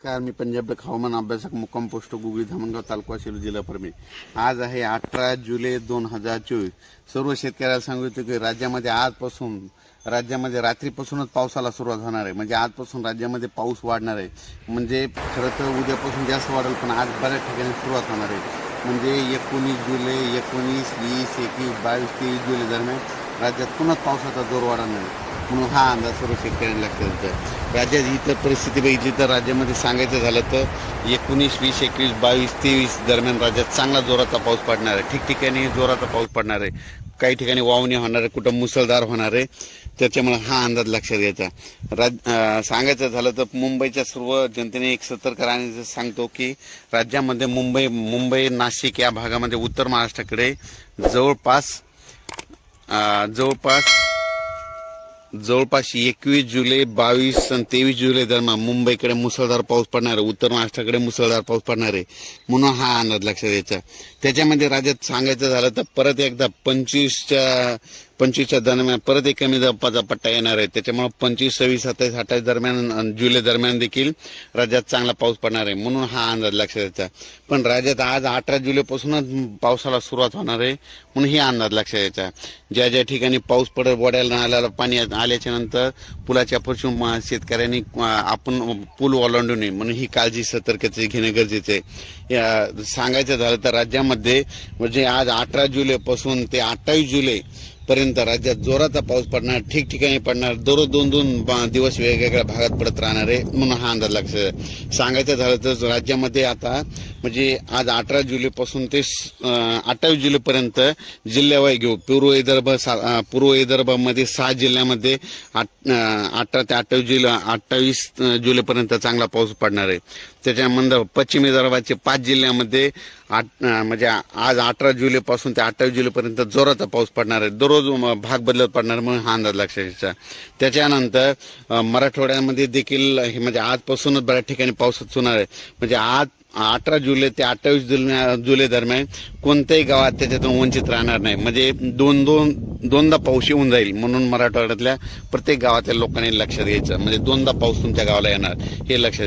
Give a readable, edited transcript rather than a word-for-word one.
नमस्कार, मी पंजाब हवामान अभ्यासक मुक्काम पोस्ट गुगली धामणगाव तालुका सेलू जिल्हा परभणी। आज आहे 18 जुलै 2024। सर्व शेतकऱ्याला सांगितलं की राज्यामध्ये आजपासून रात्रीपासूनच पावसाला सुरुवात होणार आहे। म्हणजे आजपासून राज्यामध्ये पाऊस वाढणार आहे। म्हणजे खरं तर उद्यापासून जास्त वाढेल, पण आज बऱ्याच ठिकाणी सुरुवात होणार आहे। म्हणजे 19 जुलै 19, 20, 21, 22, 23 जुलै दरम्यान राज्यात पुन्हा पावसाचा जोर वाढणार आहे। म्हणून हा अंदाज सर्व शेतकऱ्यांना लक्षात येतो। राज्यात इतर परिस्थिती बघितली तर राज्यामध्ये सांगायचं झालं तर 19, 20, 21, 22, 23 दरम्यान राज्यात चांगला जोराचा पाऊस पडणार आहे। ठिकठिकाणी जोराचा पाऊस पडणार आहे। काही ठिकाणी वावणी होणार आहे, कुठं मुसळधार होणार आहे। त्याच्यामुळे हा अंदाज लक्षात घ्यायचा। सांगायचं झालं तर मुंबईच्या सर्व जनतेने एक सतर्क राहण्याचं सांगतो की राज्यामध्ये मुंबई नाशिक या भागामध्ये उत्तर महाराष्ट्राकडे जवळपास 21 जुलै 22 आणि 23 जुलै दरम्यान मुंबईकडे मुसळधार पाऊस पडणार आहे। उत्तर महाराष्ट्राकडे मुसळधार पाऊस पडणार आहे। म्हणून हा अंदाज लक्षात द्यायचा। त्याच्यामध्ये राज्यात सांगायचं झालं तर परत एकदा 25च्या दरम्यान परत एक कमी दाबाचा पट्टा येणार आहे। त्याच्यामुळे 25, 26, 27, 28 दरम्यान जुलै दरम्यान देखील राज्यात चांगला पाऊस पडणार आहे। म्हणून हा अंदाज लक्षात द्यायचा। पण राज्यात आज 18 जुलैपासूनच पावसाला सुरुवात होणार आहे। म्हणून ही अंदाज लक्षात द्यायचा। ज्या ज्या ठिकाणी पाऊस पडत वड्याला नाल्याला पाणी आल्याच्या नंतर पुलाच्या पासून शेतकऱ्यांनी आपण पूल ओलांडू नये, म्हणून ही काळजी सतर्कता घेणे गरजेचे आहे। सांगायचं झालं तर राज्यामध्ये म्हणजे आज 18 जुलैपासून ते 28 जुलै पर्यंत राज्यात जोराचा पाऊस पडणार, ठिकठिकाणी पडणार, दररोज 2-2 दिवस वेगवेगळ्या भागात पडत राहणार आहे। म्हणून हा अंदाज लक्षात सांगायचं झालं तर राज्यामध्ये आता म्हणजे आज 18 जुलैपासून ते 28 जुलैपर्यंत जिल्ह्यावाई घेऊ। पूर्व विदर्भामध्ये 6 जिल्ह्यामध्ये 18 ते 28 जुलैपर्यंत चांगला पाऊस पडणार आहे। त्याच्यानंतर पश्चिम विदर्भाचे 5 जिल्ह्यामध्ये म्हणजे आज 18 जुलैपासून ते 28 जुलैपर्यंत जोराचा पाऊस पडणार आहे। दररोज भाग बदलत पडणार, म्हणून हा अंदाज लक्षात घ्यायचा। त्याच्यानंतर मराठवाड्यामध्ये देखील म्हणजे आजपासूनच बऱ्याच ठिकाणी पाऊस होणार आहे। म्हणजे आज 18 जुलै ते 28 जुलै दरम्यान कोणत्याही गावात त्याच्यातून वंचित राहणार नाही। म्हणजे दोनदा पाऊस येऊन जाईल। म्हणून मराठवाड्यातल्या प्रत्येक गावातल्या लोकांनी लक्षात घ्यायचं। म्हणजे 2दा पाऊस तुमच्या गावाला येणार हे लक्षात